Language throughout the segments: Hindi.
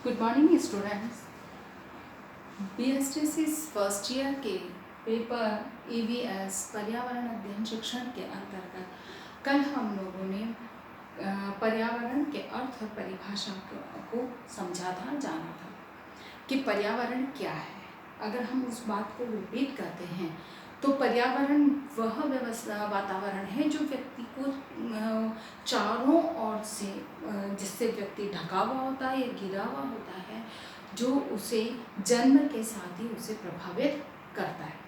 Good morning students. BSTC first year के पेपर ईवीएस पर्यावरण अध्ययन शिक्षण के अंतर्गत कल हम लोगों ने पर्यावरण के अर्थ और परिभाषा को समझा था, जाना था कि पर्यावरण क्या है। अगर हम उस बात को रिपीट करते हैं तो पर्यावरण वह व्यवस्था वातावरण है जो व्यक्ति को चारों ओर से जिससे व्यक्ति ढका हुआ होता है या घिरा हुआ होता है, जो उसे जन्म के साथ ही उसे प्रभावित करता है।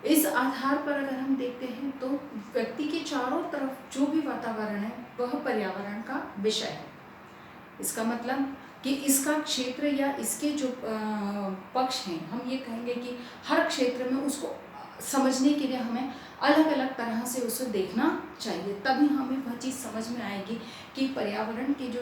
इस आधार पर अगर हम देखते हैं तो व्यक्ति के चारों तरफ जो भी वातावरण है वह पर्यावरण का विषय है। इसका मतलब कि इसका क्षेत्र या इसके जो पक्ष हैं, हम ये कहेंगे कि हर क्षेत्र में उसको समझने के लिए हमें अलग अलग तरह से उसे देखना चाहिए, तभी हमें वह चीज़ समझ में आएगी कि पर्यावरण के जो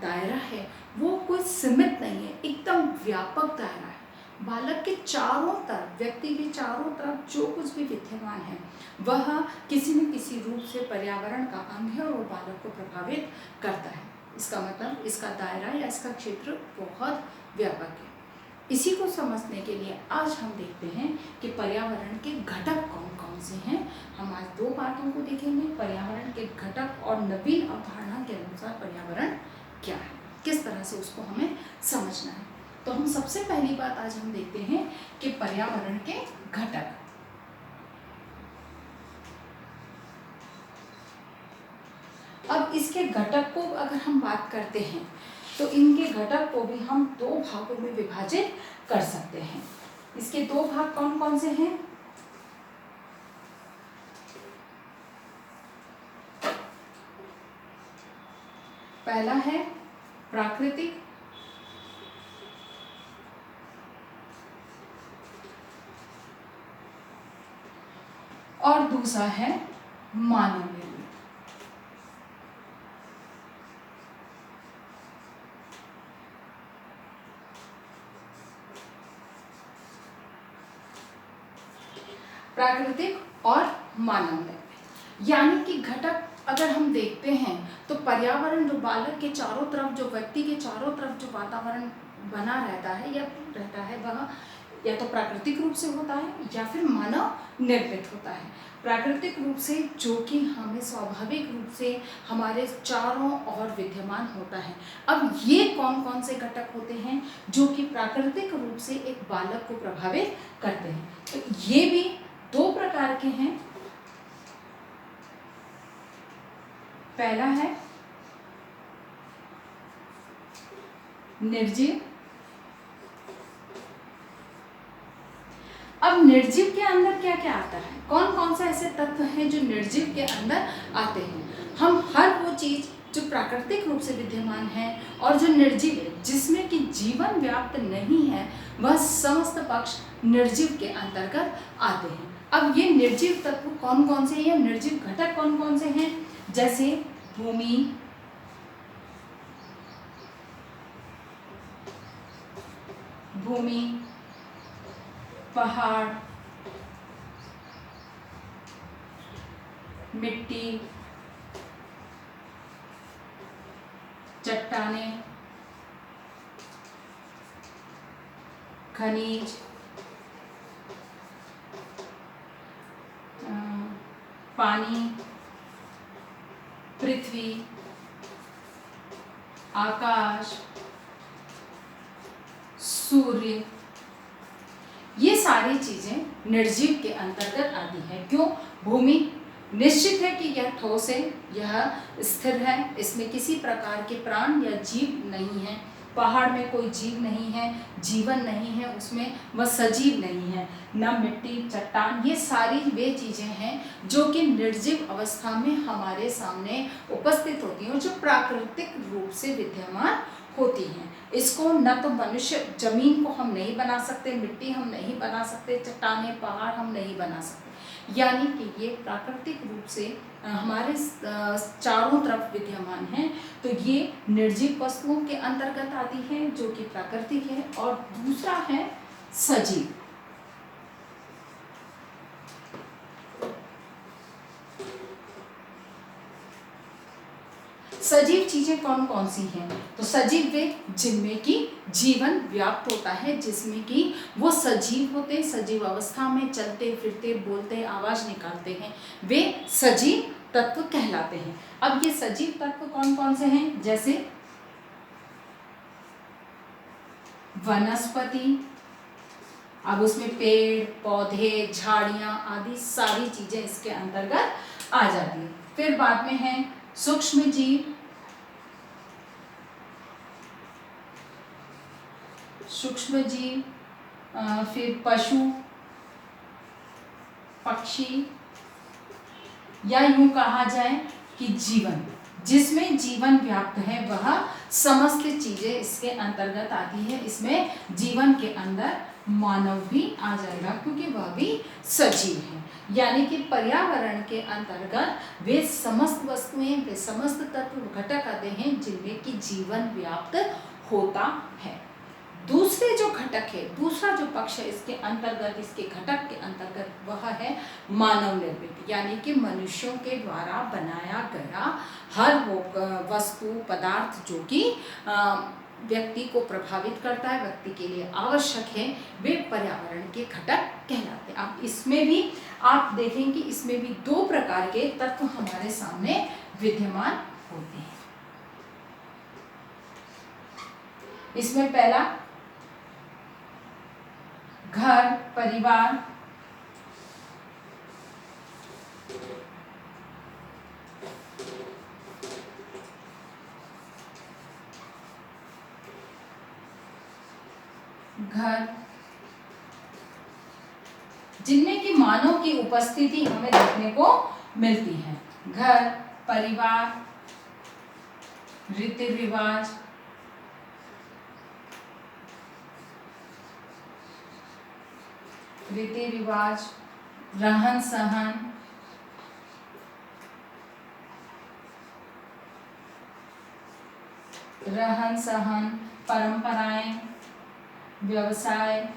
दायरा है वो कोई सीमित नहीं है, एकदम व्यापक दायरा है। बालक के चारों तरफ, व्यक्ति के चारों तरफ जो कुछ भी विद्यमान है वह किसी न किसी रूप से पर्यावरण का अंग है और वो बालक को प्रभावित करता है। इसका मतलब इसका दायरा या इसका क्षेत्र बहुत व्यापक है। इसी को समझने के लिए आज हम देखते हैं कि पर्यावरण के घटक कौन कौन से हैं। हम आज दो बातों को देखेंगे, पर्यावरण के घटक और नवीन अवधारणा के अनुसार पर्यावरण क्या है, किस तरह से उसको हमें समझना है। तो हम सबसे पहली बात आज हम देखते हैं कि पर्यावरण के घटक। अब इसके घटक को अगर हम बात करते हैं तो इनके घटक को भी हम दो भागों में विभाजित कर सकते हैं। इसके दो भाग कौन कौन से हैं? पहला है प्राकृतिक और दूसरा है मानव निर्मित। प्राकृतिक और मानव निर्मित, यानी कि घटक अगर हम देखते हैं तो पर्यावरण जो बालक के चारों तरफ, जो व्यक्ति के चारों तरफ जो वातावरण बना रहता है या रहता है वह या तो प्राकृतिक रूप से होता है या फिर मानव निर्मित होता है। प्राकृतिक रूप से जो कि हमें स्वाभाविक रूप से हमारे चारों ओर विद्यमान होता है। अब ये कौन कौन से घटक होते हैं जो कि प्राकृतिक रूप से एक बालक को प्रभावित करते हैं? तो ये भी दो प्रकार के हैं। पहला है निर्जीव। अब निर्जीव के अंदर क्या क्या आता है, कौन कौन से ऐसे तत्व हैं जो निर्जीव के अंदर आते हैं? हम हर वो चीज जो प्राकृतिक रूप से विद्यमान है और जो निर्जीव है, जिसमें कि जीवन व्याप्त नहीं है, वह समस्त पक्ष निर्जीव के अंतर्गत आते हैं। अब ये निर्जीव तत्व कौन कौन से हैं, निर्जीव घटक कौन कौन से हैं? जैसे भूमि, पहाड़, मिट्टी, चट्टानें, खनिज, पानी, पृथ्वी, आकाश, सूर्य, ये सारी चीजें निर्जीव के अंतर्गत आती है। क्यों? भूमि निश्चित है कि यह ठोस है, यह स्थिर है, इसमें किसी प्रकार के प्राण या जीव नहीं है। पहाड़ में कोई जीव नहीं है, जीवन नहीं है उसमें, वह सजीव नहीं है। न मिट्टी, चट्टान, ये सारी वे चीजें हैं जो कि निर्जीव अवस्था में हमारे सामने उपस्थित होती हैं, जो प्राकृतिक रूप से विद्यमान होती हैं। इसको न तो मनुष्य, जमीन को हम नहीं बना सकते, मिट्टी हम नहीं बना सकते, चट्टानें, पहाड़ हम नहीं बना सकते, यानी कि ये प्राकृतिक रूप से हमारे चारों तरफ विद्यमान है। तो ये निर्जीव वस्तुओं के अंतर्गत आती है जो कि प्राकृतिक है। और दूसरा है सजीव। सजीव चीजें कौन कौन सी हैं? तो सजीव वे जिनमें कि जीवन व्याप्त होता है, जिसमें कि वो सजीव होते, सजीव अवस्था में चलते फिरते बोलते आवाज निकालते हैं, वे सजीव तत्व कहलाते हैं। अब ये सजीव तत्व कौन कौन से हैं? जैसे वनस्पति, अब उसमें पेड़ पौधे झाड़ियां आदि सारी चीजें इसके अंतर्गत आ जाती है। फिर बाद में है सूक्ष्म जीव, सूक्ष्म जीव, फिर पशु पक्षी, या यूं कहा जाए कि जीवन, जिसमें जीवन व्याप्त है वह समस्त चीजें इसके अंतर्गत आती है। इसमें जीवन के अंदर मानव भी आ जाएगा क्योंकि वह भी सजीव है। यानी कि पर्यावरण के अंतर्गत वे समस्त वस्तुएं, वे समस्त तत्व घटक आते हैं जिनमें कि जीवन व्याप्त होता है। दूसरे जो घटक है, दूसरा जो पक्ष है इसके अंतर्गत, इसके घटक के अंतर्गत, वह है मानव निर्मित, यानी कि मनुष्यों के द्वारा बनाया गया हर वो वस्तु पदार्थ जो कि व्यक्ति को प्रभावित करता है, व्यक्ति के लिए आवश्यक है, वे पर्यावरण के घटक कहलाते हैं। अब इसमें भी आप देखेंगे, इसमें भी दो प्रकार के तत्व हमारे सामने विद्यमान होते हैं। इसमें पहला घर परिवार, घर जिनमें कि मानव की उपस्थिति हमें देखने को मिलती है। घर परिवार, रीति रिवाज, रीति रिवाज, रहन सहन, रहन सहन, परंपराएं, व्यवसाय,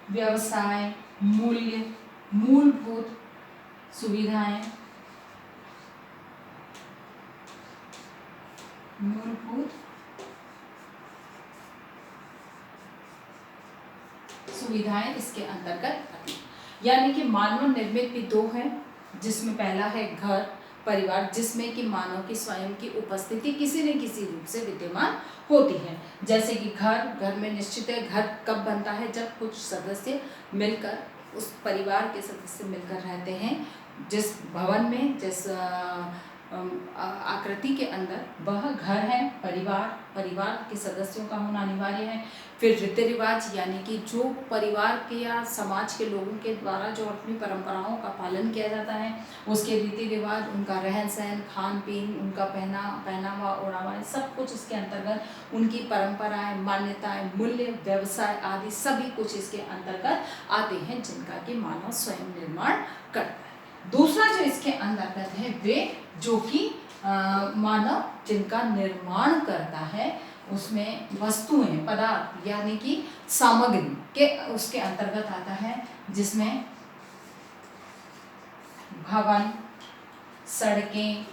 व्यवसाय, मूल्य, मूलभूत सुविधाएं, मूलभूत सुविधाएं इसके अंतर्गत आती हैं। यानी कि मानव निर्मित भी दो हैं, जिसमें पहला है घर परिवार, जिसमें कि मानव की स्वयं की उपस्थिति किसी न किसी रूप से विद्यमान होती है। जैसे कि घर में निश्चित है, घर कब बनता है? जब कुछ सदस्य मिलकर, उस परिवार के सदस्य मिलकर रहते हैं, जिस भवन में, जिस आकृति के अंदर, वह घर है। परिवार के सदस्यों का होना अनिवार्य है। फिर रीति रिवाज, यानी कि जो परिवार के या समाज के लोगों के द्वारा जो अपनी परंपराओं का पालन किया जाता है, उसके रीति रिवाज, उनका रहन सहन, खान पीन, उनका पहनावा ओढ़ावा, सब कुछ इसके अंतर्गत, उनकी परंपराएं, मान्यताएं, मूल्य, व्यवसाय आदि सभी कुछ इसके अंतर्गत आते हैं, जिनका कि मानव स्वयं निर्माण करता है। दूसरा जो इसके अंतर्गत है, वे जो कि मानव जिनका निर्माण करता है, उसमें वस्तुएं, पदार्थ यानी कि सामग्री के उसके अंतर्गत आता है, जिसमें भवन, सड़कें,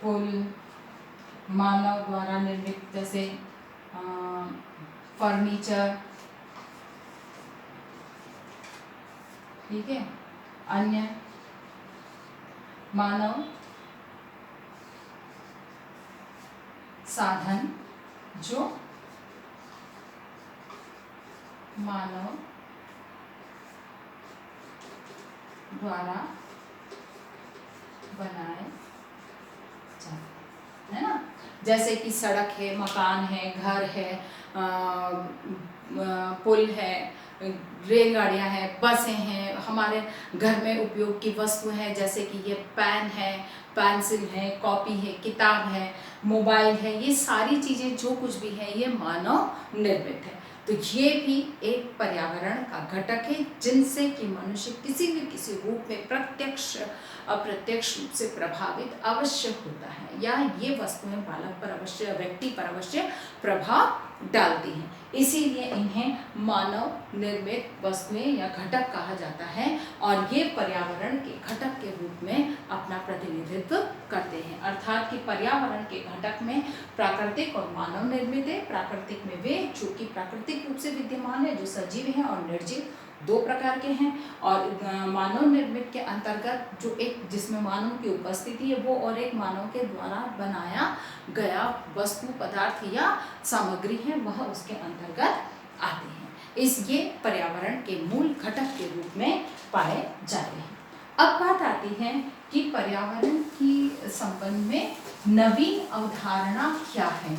पुल, मानव द्वारा निर्मित, जैसे फर्नीचर, ठीक है, अन्य मानव साधन जो मानव द्वारा बनाए जाते हैं ना, जैसे कि सड़क है, मकान है, घर है, पुल है, रेलगाड़ियाँ हैं, बसें हैं, हमारे घर में उपयोग की वस्तु हैं, जैसे कि ये पेन है, पेंसिल है, कॉपी है, किताब है, मोबाइल है, ये सारी चीज़ें जो कुछ भी है ये मानव निर्मित है। तो ये भी एक पर्यावरण का घटक है, जिनसे कि मनुष्य किसी न किसी रूप में प्रत्यक्ष अप्रत्यक्ष रूप से प्रभावित अवश्य होता है, या ये वस्तुएं वाला जीवन पर अवश्य, व्यक्ति पर अवश्य प्रभाव डालती हैं। इसीलिए इन्हें मानव निर्मित वस्तुएं या घटक कहा जाता है और ये पर्यावरण के घटक के रूप में अपना प्रतिनिधित्व करते हैं। अर्थात कि पर्यावरण के घटक में प्राकृतिक और मानव निर्मित है। प्राकृतिक में वे जो कि प्राकृतिक रूप से विद्यमान है, जो सजीव हैं, और निर्जीव दो प्रकार के हैं। और मानव निर्मित के अंतर्गत जो एक जिसमें मानव की उपस्थिति है वो, और एक मानव के द्वारा बनाया गया वस्तु, पदार्थ या सामग्री है, वह उसके अंतर्गत आते हैं। ये पर्यावरण के मूल घटक के रूप में पाए जाते हैं। अब बात आती है कि पर्यावरण की संबंध में नवीन अवधारणा क्या है,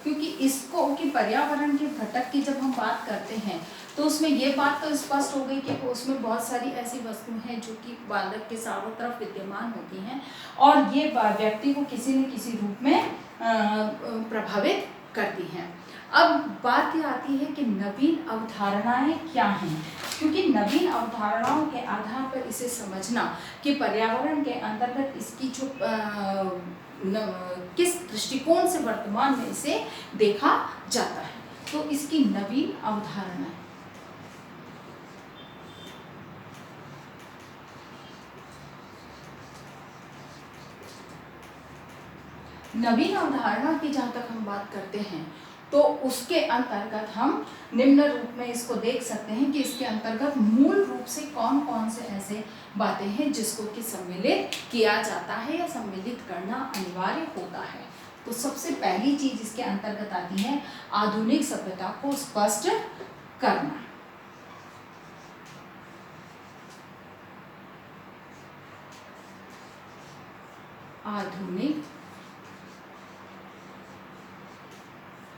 क्योंकि इसको कि पर्यावरण के घटक की जब हम बात करते हैं तो उसमें ये बात तो स्पष्ट हो गई कि उसमें बहुत सारी ऐसी वस्तुएं हैं जो कि बालक के चारों तरफ विद्यमान होती हैं और ये व्यक्ति को किसी न किसी रूप में प्रभावित करती हैं। अब बात ये आती है कि नवीन अवधारणाएं क्या हैं, क्योंकि नवीन अवधारणाओं के आधार पर इसे समझना कि पर्यावरण के अंतर्गत इसकी जो किस दृष्टिकोण से वर्तमान में इसे देखा जाता है, तो इसकी नवीन अवधारणा। नवीन अवधारणा की जहाँ तक हम बात करते हैं तो उसके अंतर्गत हम निम्न रूप में इसको देख सकते हैं कि इसके अंतर्गत मूल रूप से कौन कौन से ऐसे बातें हैं जिसको कि सम्मिलित किया जाता है या सम्मिलित करना अनिवार्य होता है। तो सबसे पहली चीज इसके अंतर्गत आती है आधुनिक सभ्यता को स्पष्ट करना। आधुनिक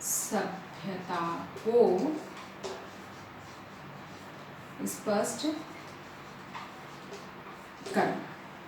सभ्यता को स्पष्ट करना,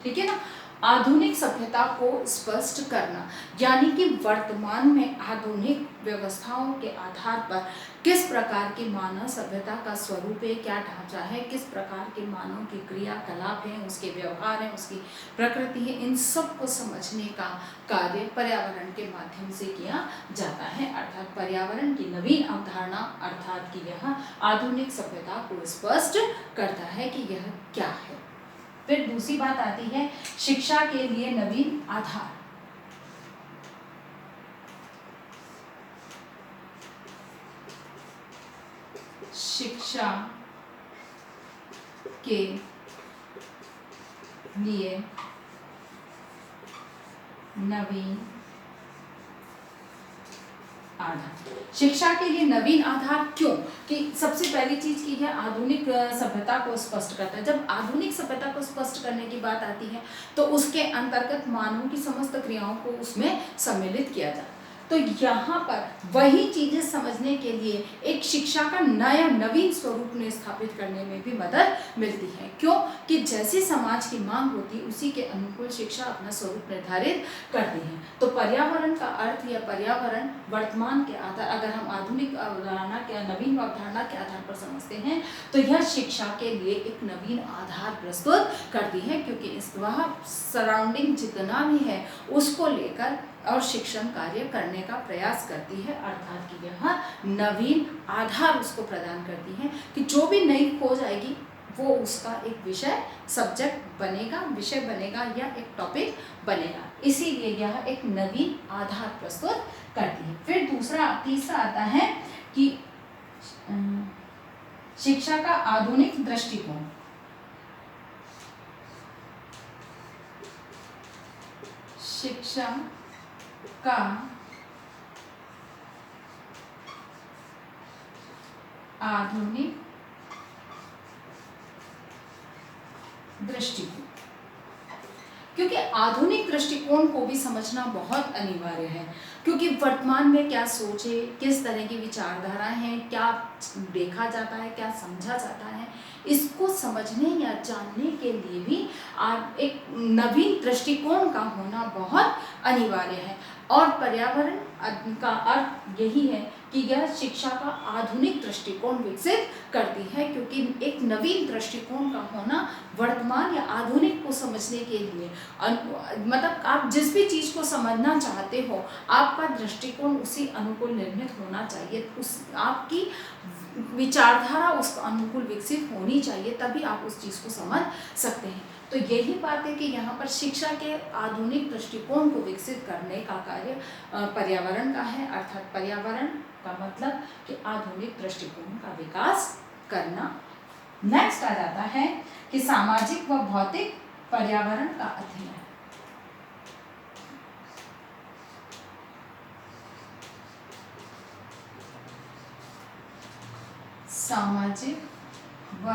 ठीक है ना। आधुनिक सभ्यता को स्पष्ट करना यानी कि वर्तमान में आधुनिक व्यवस्थाओं के आधार पर किस प्रकार की मानव सभ्यता का स्वरूप है, क्या ढांचा है, किस प्रकार के मानव की क्रियाकलाप हैं, उसके व्यवहार हैं, उसकी प्रकृति है, इन सब को समझने का कार्य पर्यावरण के माध्यम से किया जाता है। अर्थात पर्यावरण की नवीन अवधारणा अर्थात कि यह आधुनिक सभ्यता को स्पष्ट करता है कि यह क्या है। फिर दूसरी बात आती है शिक्षा के लिए नवीन आधार। शिक्षा के लिए नवीन आधार। शिक्षा के लिए नवीन आधार क्यों? कि सबसे पहली चीज की है आधुनिक सभ्यता को स्पष्ट करता है। जब आधुनिक सभ्यता को स्पष्ट करने की बात आती है तो उसके अंतर्गत मानव की समस्त क्रियाओं को उसमें सम्मिलित किया जाता है। तो यहाँ पर वही चीजें समझने के लिए एक शिक्षा का नया नवीन स्वरूप ने स्थापित करने में भी मदद मिलती है। क्यों? कि जैसी समाज की मांग होती है उसी के अनुकूल शिक्षा अपना स्वरूप निर्धारित करती है। तो पर्यावरण का अर्थ या पर्यावरण वर्तमान के आधार, अगर हम आधुनिक अवधारणा के नवीन अवधारणा के आधार पर समझते हैं तो यह शिक्षा के लिए एक नवीन आधार प्रस्तुत करती है, क्योंकि इस वह सराउंडिंग जितना भी है उसको लेकर और शिक्षण कार्य करने का प्रयास करती है। अर्थात कि यह नवीन आधार उसको प्रदान करती है कि जो भी नई खोज आएगी वो उसका एक विषय सब्जेक्ट बनेगा, विषय बनेगा या एक टॉपिक बनेगा। इसीलिए यह एक नवीन आधार प्रस्तुत करती है। फिर तीसरा आता है कि शिक्षा का आधुनिक दृष्टिकोण। शिक्षा का आधुनिक दृष्टिकोण, क्योंकि आधुनिक दृष्टिकोण को भी समझना बहुत अनिवार्य है, क्योंकि वर्तमान में क्या सोचे, किस तरह की विचारधारा है, क्या देखा जाता है, क्या समझा जाता है, इसको समझने या जानने के लिए भी आप एक नवीन दृष्टिकोण का होना बहुत अनिवार्य है। और पर्यावरण का अर्थ यही है कि यह शिक्षा का आधुनिक दृष्टिकोण विकसित करती है, क्योंकि एक नवीन दृष्टिकोण का होना वर्तमान या आधुनिक को समझने के लिए मतलब आप जिस भी चीज़ को समझना चाहते हो आपका दृष्टिकोण उसी अनुकूल निर्मित होना चाहिए, उस आपकी विचारधारा उस अनुकूल विकसित होनी चाहिए, तभी आप उस चीज़ को समझ सकते हैं। तो यही बात है कि यहाँ पर शिक्षा के आधुनिक दृष्टिकोण को विकसित करने का कार्य पर्यावरण का है, अर्थात पर्यावरण का मतलब कि आधुनिक दृष्टिकोण का विकास करना। नेक्स्ट आ जाता है कि सामाजिक व भौतिक पर्यावरण का अध्ययन। सामाजिक व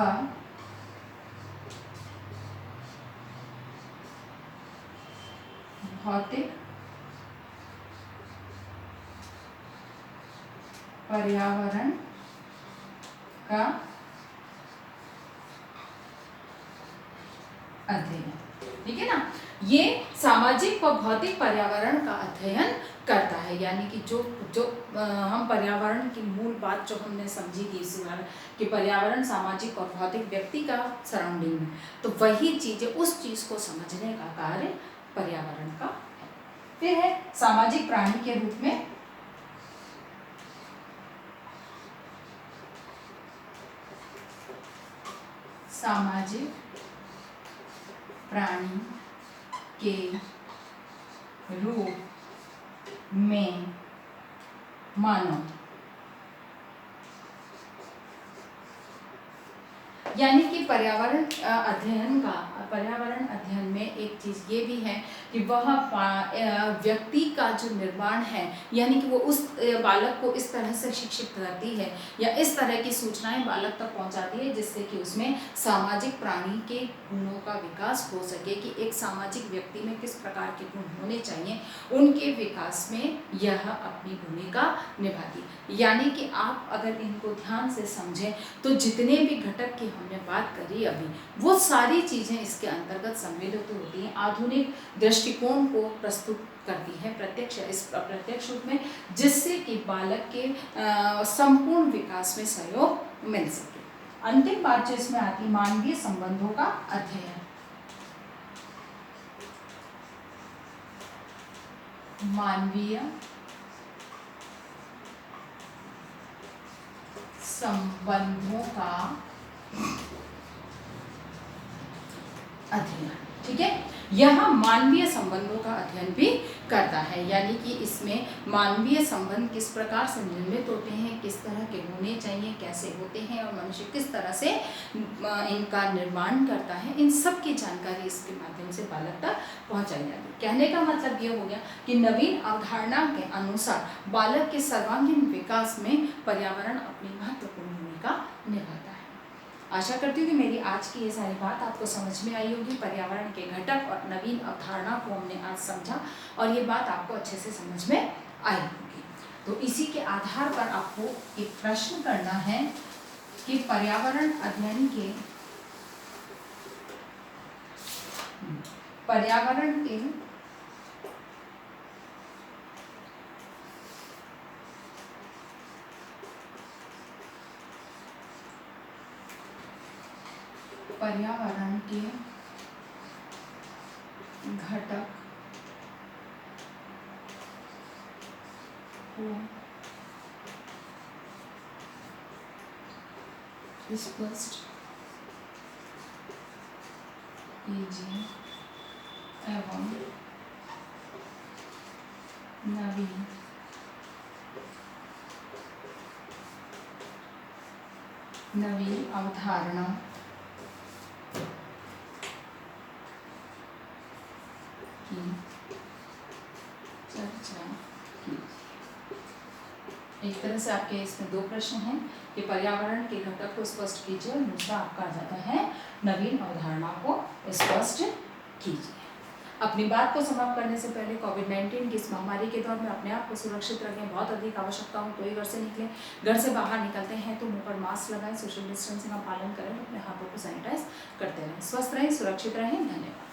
भौतिक पर्यावरण का अध्ययन, ठीक है ना। ये सामाजिक व भौतिक पर्यावरण का अध्ययन करता है, यानी कि जो हम पर्यावरण की मूल बात जो हमने समझी थी इस बार कि पर्यावरण सामाजिक और भौतिक व्यक्ति का सराउंडिंग में, तो वही चीजें उस चीज को समझने का कार्य पर्यावरण का है। फिर है सामाजिक प्राणी के रूप में सामाजिक प्राणी के रूप में मानव, यानी कि पर्यावरण अध्ययन में एक चीज ये भी है कि वह व्यक्ति का जो निर्माण है, यानी कि वो उस बालक को इस तरह से शिक्षित करती है या इस तरह की सूचनाएं बालक तक पहुंचाती है जिससे कि उसमें सामाजिक प्राणी के गुणों का विकास हो सके, कि एक सामाजिक व्यक्ति में किस प्रकार के गुण होने चाहिए, उनके विकास में यह अपनी भूमिका निभाती है। यानी कि आप अगर इनको ध्यान से समझें तो जितने भी घटक की हमने बात करी अभी, वो सारी चीजें इसके अंतर्गत सम्मिलित होती हैं, आधुनिक दृष्टिकोण को प्रस्तुत करती है प्रत्यक्ष इस अप्रत्यक्ष रूप में, जिससे कि बालक के संपूर्ण विकास में सहयोग मिल सके। अंतिम बात जो इसमें आती, मानवीय संबंधों का अध्ययन। मानवीय संबंधों का अध्ययन, ठीक है। यह मानवीय संबंधों का अध्ययन भी करता है, यानी कि इसमें मानवीय संबंध किस प्रकार से निर्मित होते हैं, किस तरह के होने चाहिए, कैसे होते हैं और मनुष्य किस तरह से इनका निर्माण करता है, इन सब की जानकारी इसके माध्यम से बालक तक पहुंचाई जाती है। कहने का मतलब ये हो गया कि नवीन अवधारणा के अनुसार बालक के सर्वांगीण विकास में पर्यावरण अपनी महत्वपूर्ण भूमिका निभाता है। आशा करती हूँ कि मेरी आज की ये सारी बात आपको समझ में आई होगी। पर्यावरण के घटक और नवीन अवधारणा को हमने आज समझा और ये बात आपको अच्छे से समझ में आई होगी। तो इसी के आधार पर आपको एक प्रश्न करना है कि पर्यावरण अध्ययन के पर्यावरण के घटक को स्पष्ट कीजिए एवं नवीन अवधारणा की चर्चा की। एक तरह से आपके इसमें दो प्रश्न हैं कि पर्यावरण के घटक को स्पष्ट कीजिए और दूसरा आपका आ जाता है नवीन अवधारणा को स्पष्ट कीजिए। अपनी बात को समाप्त करने से पहले कोविड-19 की इस महामारी के दौर में अपने आप को सुरक्षित रखें। बहुत अधिक आवश्यकता हो तो ही घर से निकलें। घर से बाहर निकलते हैं तो मुंह पर मास्क लगाएं, सोशल डिस्टेंसिंग का पालन करें, अपने हाथों को सैनिटाइज करते रहें। स्वस्थ रहें, सुरक्षित रहें। धन्यवाद।